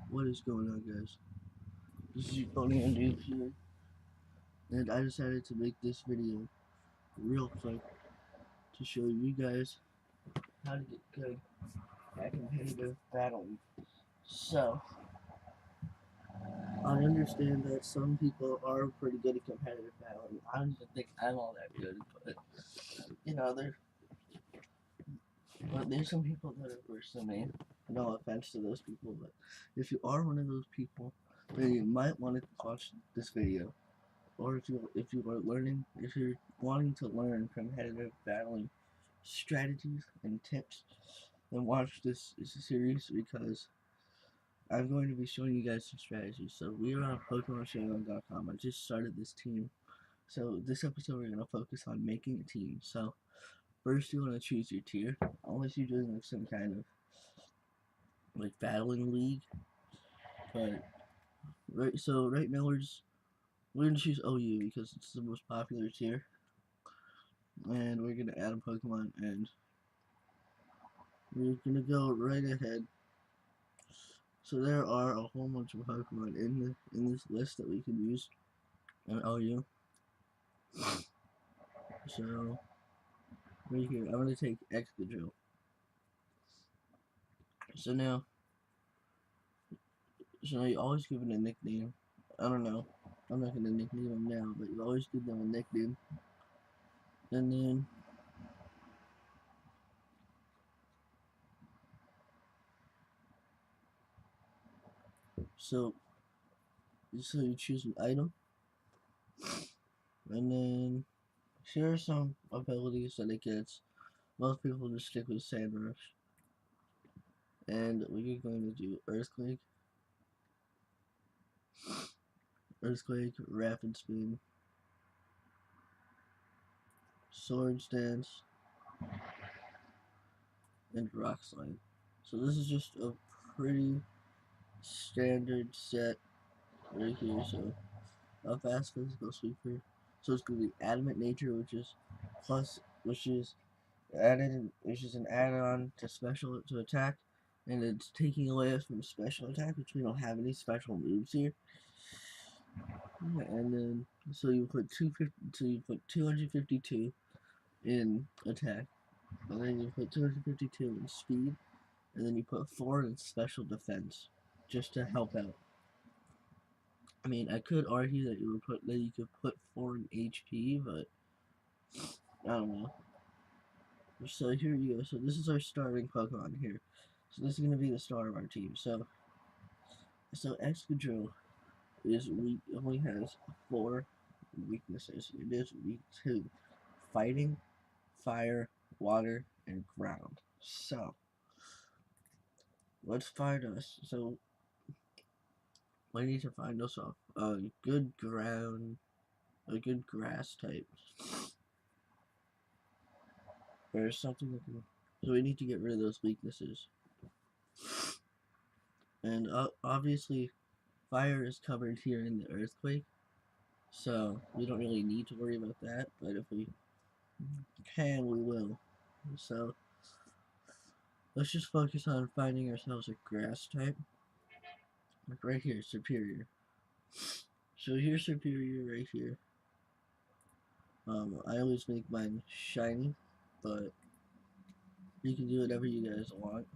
What is going on, guys? This is your Tony and Dave here, and I decided to make this video real quick to show you guys how to get good at competitive battling. So, I understand that some people are pretty good at competitive battling. I don't even think I'm all that good, but there's some people that are worse than me. No offense to those people, but if you are one of those people, then you might want to watch this video. Or if you're wanting to learn competitive battling strategies and tips, then watch this series because I'm going to be showing you guys some strategies. So we are on PokemonShowdown.com. I just started this team. So this episode we're gonna focus on making a team. So first you want to choose your tier, unless you're doing like some kind of like battling league. But right now we're gonna choose OU because it's the most popular tier. And we're gonna add a Pokemon, and we're gonna go right ahead. So there are a whole bunch of Pokemon in this list that we can use in OU. So right here, I'm gonna take Excadrill. So now, you always give it a nickname. I don't know. I'm not gonna nickname them now, but you always give them a nickname. And then so you choose an item, and then here are some abilities that it gets. Most people just stick with Sand Rush. And we're going to do Earthquake, Rapid Spin, Swords Dance, and Rock Slide. So this is just a pretty standard set right here. So a fast physical sweeper. So it's going to be Adamant Nature, which is an add-on to special to attack, and it's taking away from special attack, which we don't have any special moves here. And then you put 252 in attack, and then you put 252 in speed, and then you put 4 in special defense, just to help out. I mean, I could argue that you could put 4 in HP, but I don't know. So here you go. So this is our starting Pokemon here. So this is gonna be the star of our team. So Excadrill is weak. Only has 4 weaknesses. It is weak to fighting, fire, water, and ground. So let's find us. So we need to find us a good ground, a good grass type, or something that can. So we need to get rid of those weaknesses. And obviously, fire is covered here in the earthquake, so we don't really need to worry about that. But if we can, we will. So let's just focus on finding ourselves a grass type. Like right here, Superior. So here's Superior right here. I always make mine shiny, but you can do whatever you guys want.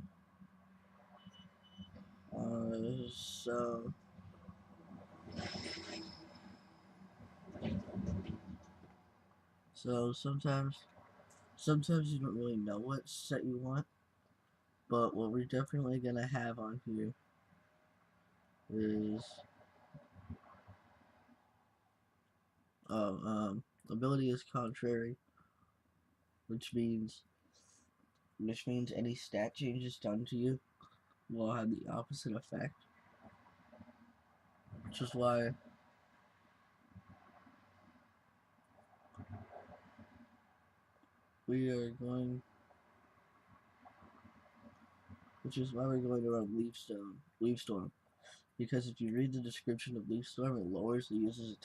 So sometimes you don't really know what set you want, but what we're definitely gonna have on here is ability is contrary, which means any stat changes done to you will have the opposite effect, which is why we are going we're going to run Leaf Storm. Because if you read the description of Leaf Storm, it lowers the user's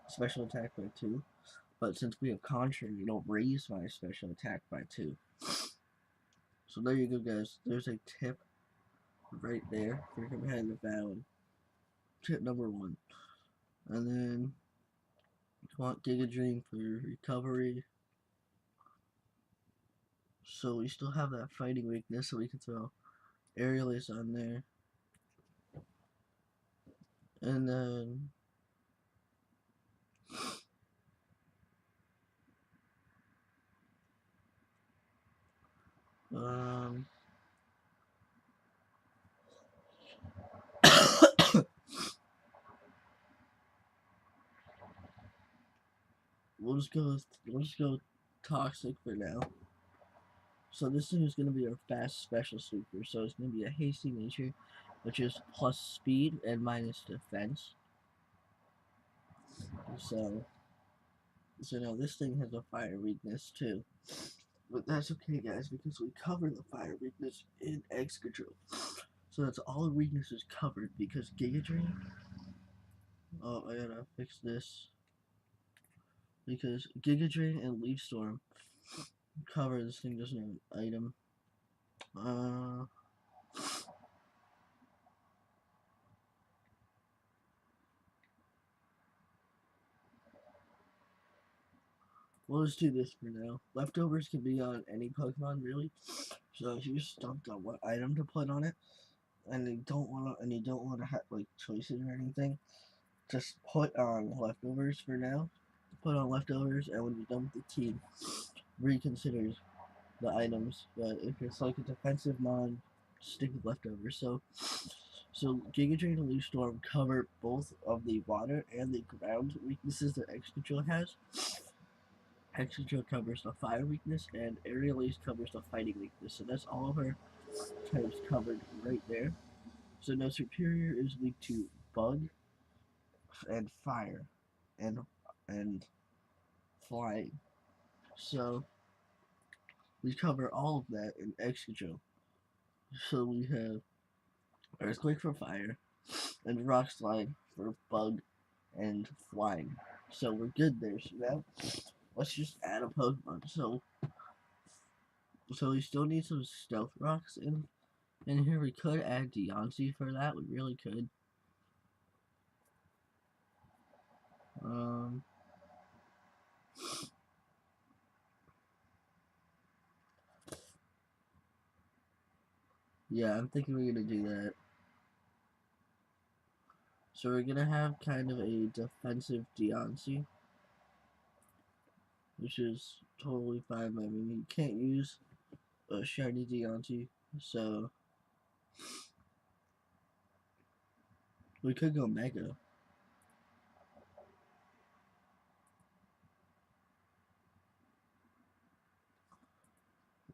special attack by 2. But since we have Contrary, it'll raise my special attack by 2. So there you go, guys. There's a tip right there for competitive battling. Tip number 1. And then you want Giga Drain for recovery. So we still have that fighting weakness, so we can throw Aerial Ace on there. And then we'll just go Toxic for now. So this thing is going to be our fast special super. So it's going to be a hasty nature, which is plus speed and minus defense. So now this thing has a fire weakness too. But that's okay, guys, because we cover the fire weakness in X Control. So that's all the weaknesses covered because Giga Drain. Oh, I gotta fix this. Because Giga Drain and Leaf Storm cover. This thing doesn't have an item. We'll just do this for now. Leftovers can be on any Pokemon, really. So if you just don't know what item to put on it, and you don't want to have like choices or anything, just put on leftovers for now. Put on leftovers, and when you're done with the team, reconsider the items. But if it's like a defensive mon, stick with leftovers. So Giga Drain and Leaf Storm cover both of the water and the ground weaknesses that X Control has. X Control covers the fire weakness, and Aerial Ace covers the fighting weakness. So that's all of her types covered right there. So now Superior is weak to bug and fire and flying. So we cover all of that in X Control. So we have Earthquake for fire and Rock Slide for bug and flying. So we're good there. So now let's just add a Pokemon. So we still need some Stealth Rocks in here. We could add Deontay for that. We really could. Yeah, I'm thinking we're gonna do that. So we're gonna have kind of a defensive Deontay, which is totally fine. I mean, you can't use a shiny Deontay, so we could go Mega.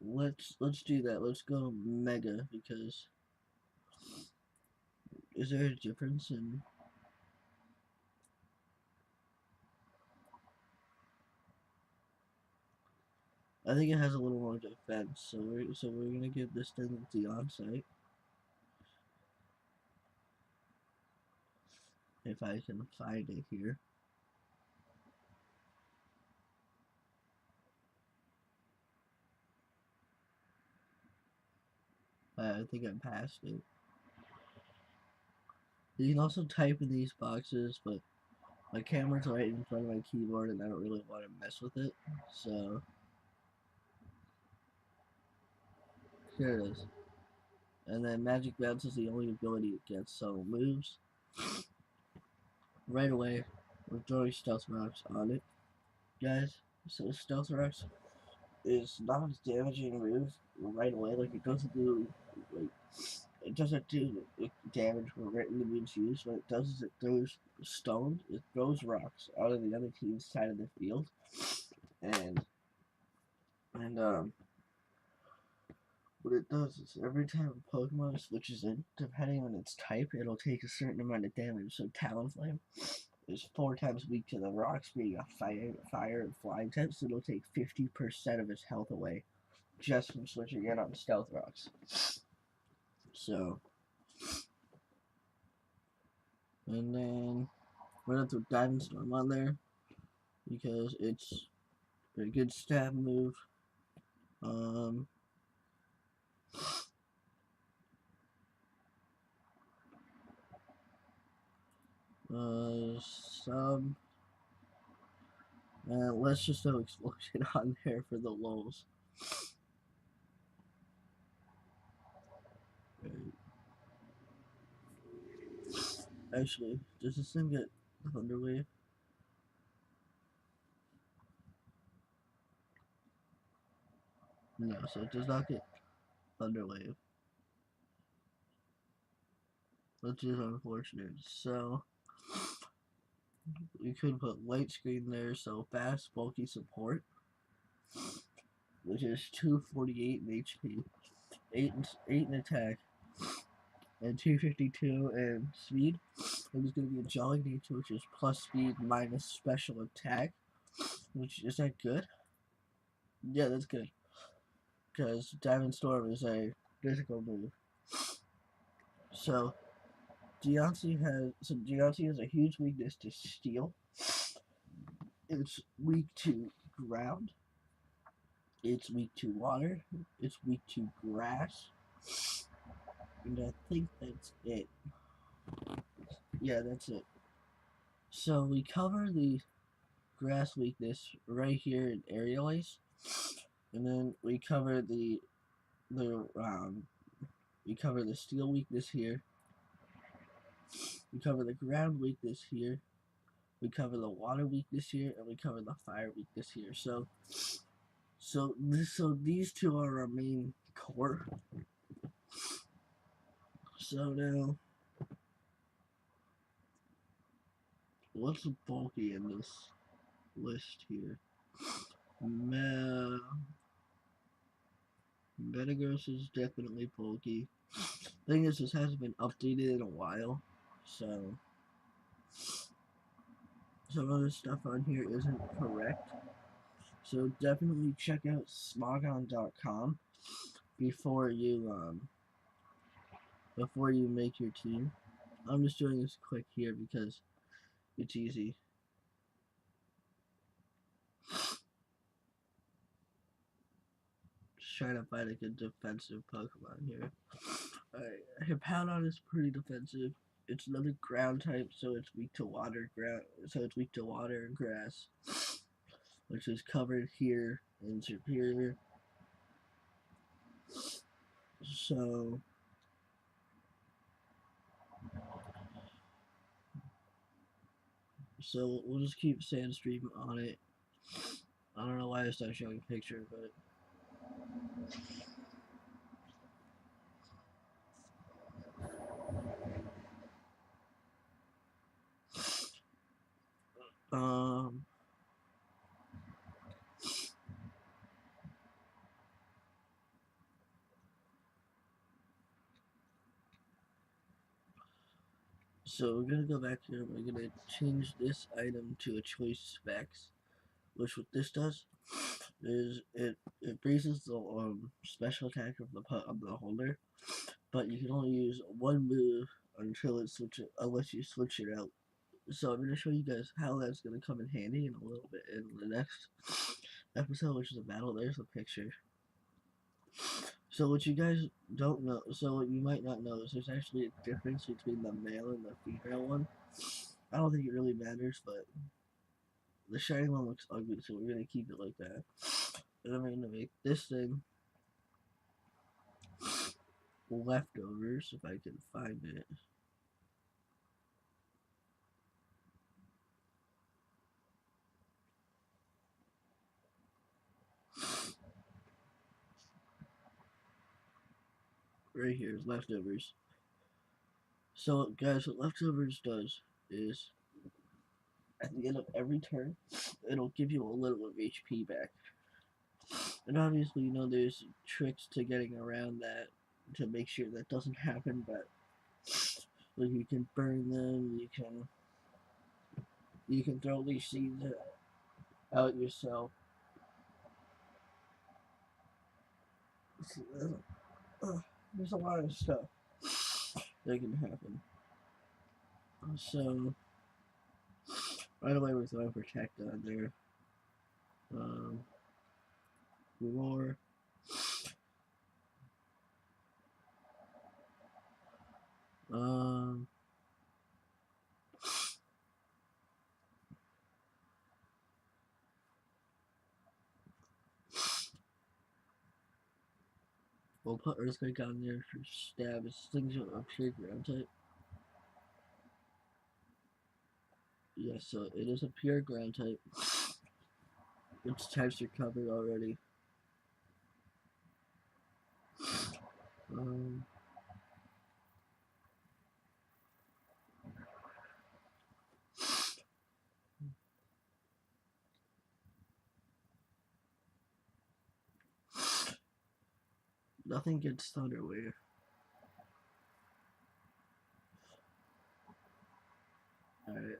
Let's do that. Let's go Mega because is there a difference in? I think it has a little more defense, so we're gonna give this thing the on-site. If I can find it here. I think I passed it. You can also type in these boxes, but my camera's right in front of my keyboard and I don't really want to mess with it. So here it is. And then Magic Bounce is the only ability it gets, so it moves. Right away, we're throwing Stealth Rocks on it, guys. So Stealth Rocks is not as damaging move right away. Like it doesn't do damage when enemy's used. What it does is it throws stones. It throws rocks out of the other team's side of the field, and what it does is every time a Pokemon switches in, depending on its type, it'll take a certain amount of damage. So Talonflame is 4 times weak to the rocks, being a fire and flying type, so it'll take 50% of its health away just from switching in on Stealth Rocks. So, and then we're gonna throw Diamond Storm on there because it's a good stab move. Some. Let's just throw explosion on there for the lulls. Actually, does this thing get Thunderwave? No, so it does not get Thunderwave, which is unfortunate. So we could put light screen there, so fast, bulky support, which is 248 in HP, 8 in attack, and 252 in speed. And there's going to be a Jolly nature, which is plus speed minus special attack. Which is that good? Yeah, that's good. Because Diamond Storm is a physical move. So Deontay has a huge weakness to steel. It's weak to ground. It's weak to water. It's weak to grass. And I think that's it. Yeah, that's it. So we cover the grass weakness right here in Aerial Ace. And then we cover the steel weakness here. We cover the ground weakness here. We cover the water weakness here, and we cover the fire weakness here. So these two are our main core. So now, what's bulky in this list here? Metagross is definitely bulky. Thing is, this hasn't been updated in a while, so some of the stuff on here isn't correct. So definitely check out smogon.com before you make your team. I'm just doing this quick here because it's easy. Just trying to find a good defensive Pokemon here. Alright, Hippowdon is pretty defensive. It's another ground type, so it's weak to water and grass, which is covered here in Superior. So we'll just keep Sandstream on it. I don't know why it's not showing a picture, but so we're gonna go back here. We're gonna change this item to a choice specs, which what this does is it raises the special attack of the holder, but you can only use one move unless you switch it out. So I'm gonna show you guys how that's gonna come in handy in a little bit in the next episode, which is a battle. There's a picture. So what you guys don't know, so what you might not know is there's actually a difference between the male and the female one. I don't think it really matters, but the shiny one looks ugly, so we're gonna keep it like that. And I'm gonna make this thing leftovers if I can find it. Right here is leftovers. So guys, what leftovers does is at the end of every turn, it'll give you a little of HP back. And obviously, you know, there's tricks to getting around that to make sure that doesn't happen, but like you can burn them, you can throw these seeds out yourself. There's a lot of stuff that can happen. So right away we're throwing Protect on there. Roar. Um, We'll put Earthquake on there for stab. It's things are a pure ground type. Yes, so it is a pure ground type. Its types are covered already. Um, Nothing gets Thunder Wave. Alright,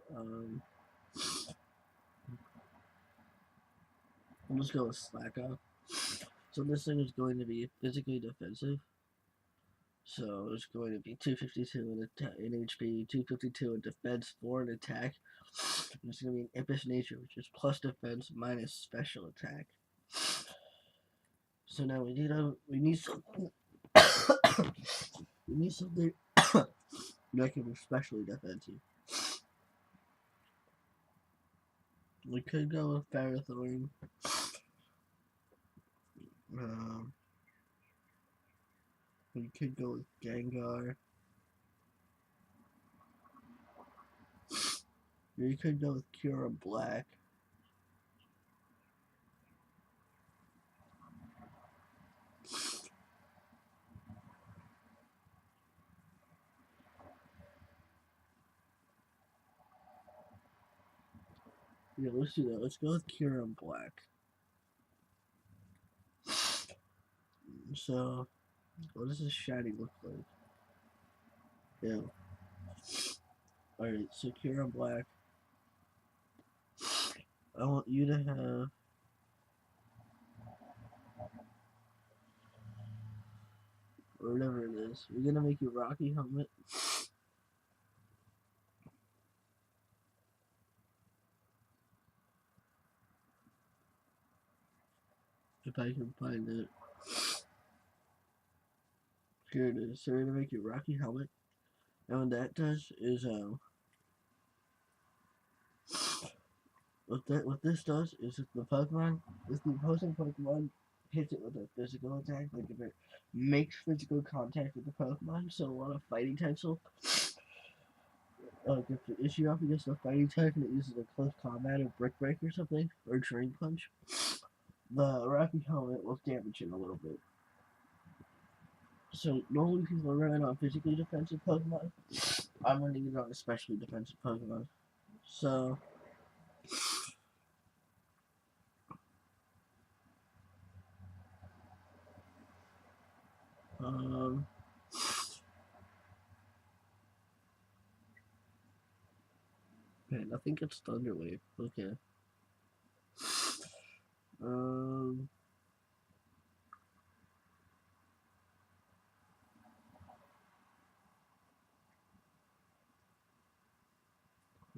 we'll just go with Slack Off. So this thing is going to be physically defensive. So it's going to be 252 in HP, 252 in defense, 4 in attack. And it's going to be an Impish Nature, which is plus defense minus special attack. So now we need something we need something that can be specially defensive. We could go with Ferrothorn. We could go with Gengar. We could go with Cura Black. Yeah, let's do that. Let's go with Cura Black. So, what does this shiny look like? Yeah. Alright, so Cura Black. I want you to have or whatever it is. We're gonna make you Rocky Helmet. If I can find it. Here it is. So we're gonna make you Rocky Helmet. And what that does is what this does is if the opposing Pokemon hits it with a physical attack, like if it makes physical contact with the Pokemon, so a lot of fighting potential. If the issue up against a fighting type and it uses a close combat or Brick Break or something, or Drain Punch, the Rocky Helmet will damage it a little bit. So normally people are running on physically defensive Pokemon. I'm running it on especially defensive Pokemon. So man, I think it's Thunder Wave. Okay.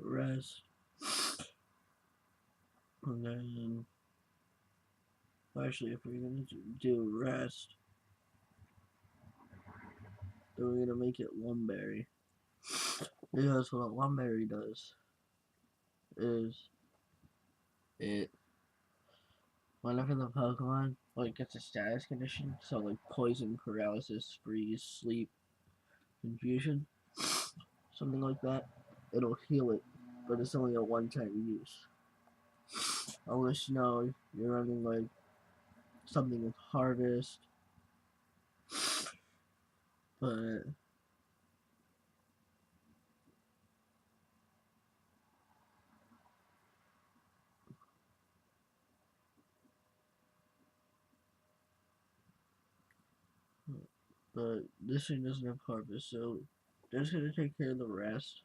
Rest. And then actually if we're gonna do rest, then we're gonna make it Lumberry. Because what a Lumberry does is it whenever the Pokemon like gets a status condition, so like poison, paralysis, freeze, sleep, confusion, something like that, it'll heal it, but it's only a one-time use. Unless you know you're running like something with Harvest, but this thing doesn't have Harvest, so that's gonna take care of the rest.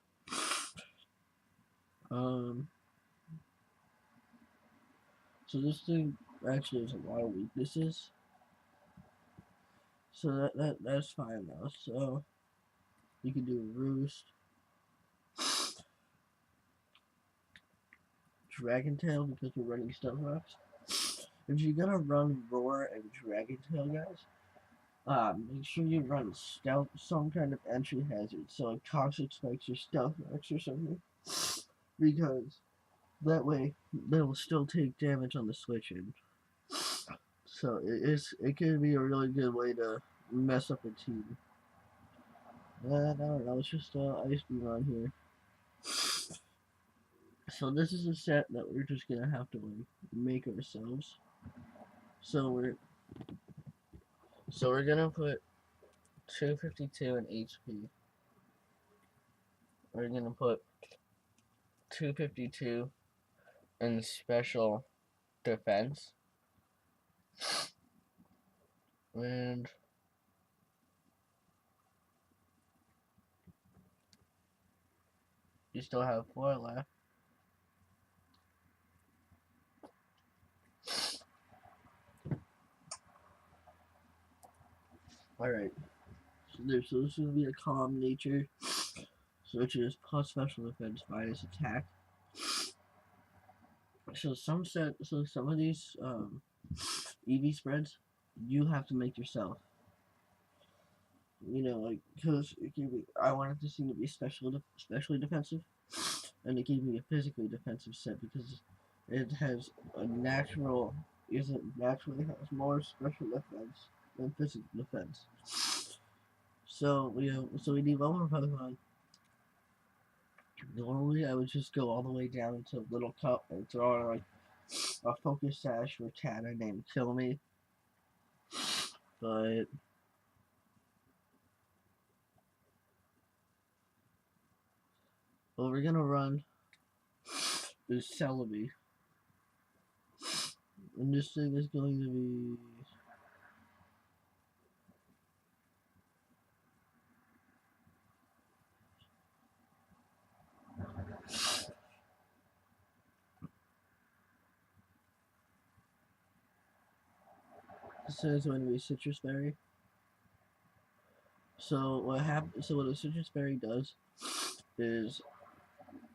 So this thing actually has a lot of weaknesses. So that's fine now. So you can do Roost, Dragon Tail because we're running Stealth Rocks. If you're gonna run Roar and Dragon Tail, guys, make sure you run Stealth, some kind of entry hazard, so like Toxic Spikes or Stealth Rocks or something, because that way they will still take damage on the switch in. So it can be a really good way to mess up a team. I don't know, it's just ice beam on here. So this is a set that we're just gonna have to like make ourselves. So we're gonna put 252 in HP. We're gonna put 252 in special defense. And you still have 4 left. Alright. So this is gonna be a calm nature. So which is plus special defense minus attack. So some of these EV spreads you have to make yourself. You know, like because I wanted this thing to be especially defensive, and it gave me a physically defensive set because it has a naturally has more special defense than physical defense. So we need one more Pokemon. Normally I would just go all the way down to Little Cup and throw on like a Focus Sash for Tana named Kill Me. But what we're gonna run is Celebi. And this thing is going to be this is going to be Citrus Berry. So what happens? So what a Citrus Berry does is,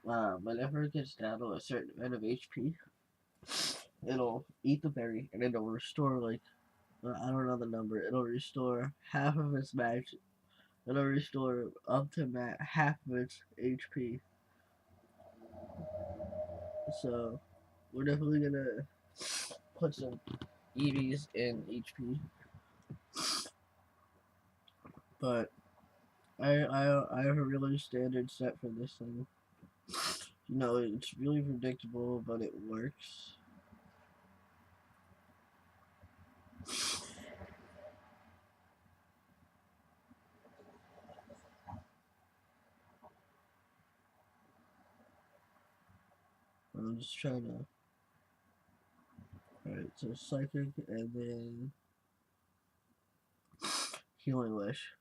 whenever it gets down to a certain amount of HP, it'll eat the berry and it'll restore like I don't know the number. It'll restore half of its match. It'll restore up to half of its HP. So we're definitely gonna put some EVs in HP. But I have a really standard set for this thing. You know, it's really predictable, but it works. I'm just trying to. Alright, so Psychic and then Healing Wish.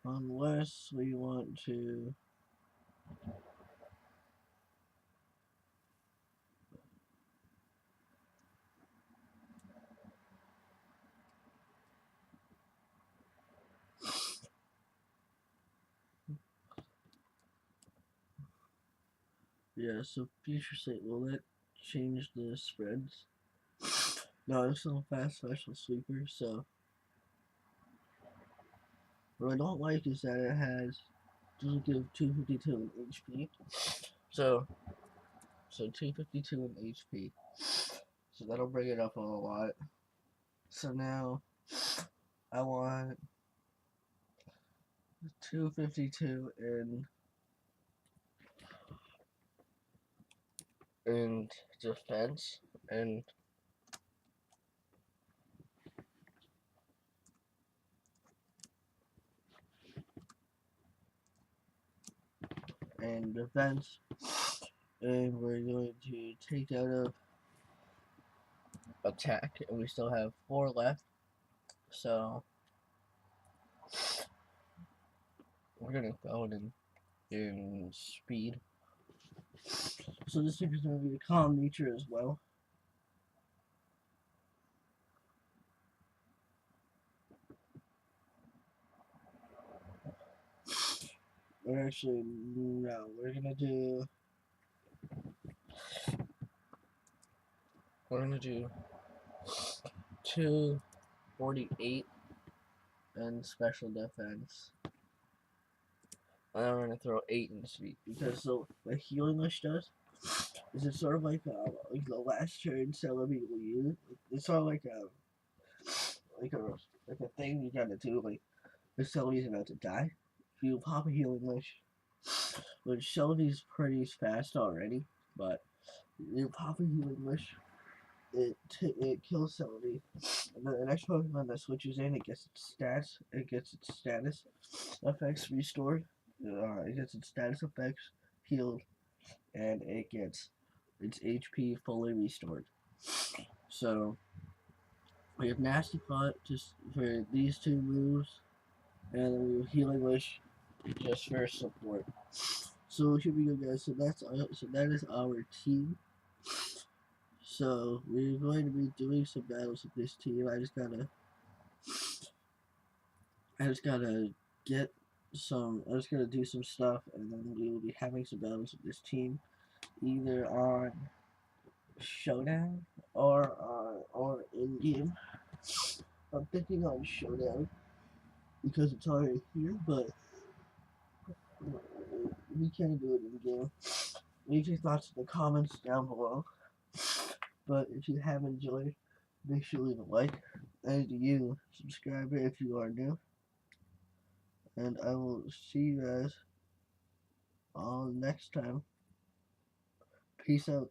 Unless we want to. Yeah, so future state, will that change the spreads? No, it's still fast special sweeper, so what I don't like is that it doesn't give 252 in HP. So 252 in HP. So that'll bring it up a lot. So now I want 252 in defense and defense, and we're going to take out of attack, and we still have 4 left, so we're gonna go in speed. So this thing is gonna be a calm nature as well. Or actually, no, we're gonna do 248 and special defense. and I'm gonna throw 8 in speed because so what Healing Wish does is it's sort of like the last turn Celebi will use. It's sort of like a like a thing you gotta do. Like if Celebi's about to die, you pop a Healing Wish. Which Celebi's pretty fast already, but you pop a Healing Wish. It kills Celebi, and then the next Pokemon that switches in, it gets its stats. It gets its status effects restored. It gets its status effects healed, and it gets its HP fully restored. So we have Nasty Plot just for these two moves, and we have Healing Wish just for support. So here we go, guys. So that is our team. So we're going to be doing some battles with this team. I just gotta get some. I just gotta do some stuff, and then we will be having some battles with this team, either on Showdown or in game. I'm thinking on Showdown because it's already here, but we can do it in game. Leave your thoughts in the comments down below. But if you have enjoyed, make sure to leave a like, and you subscribe if you are new. And I will see you guys all next time. Peace out.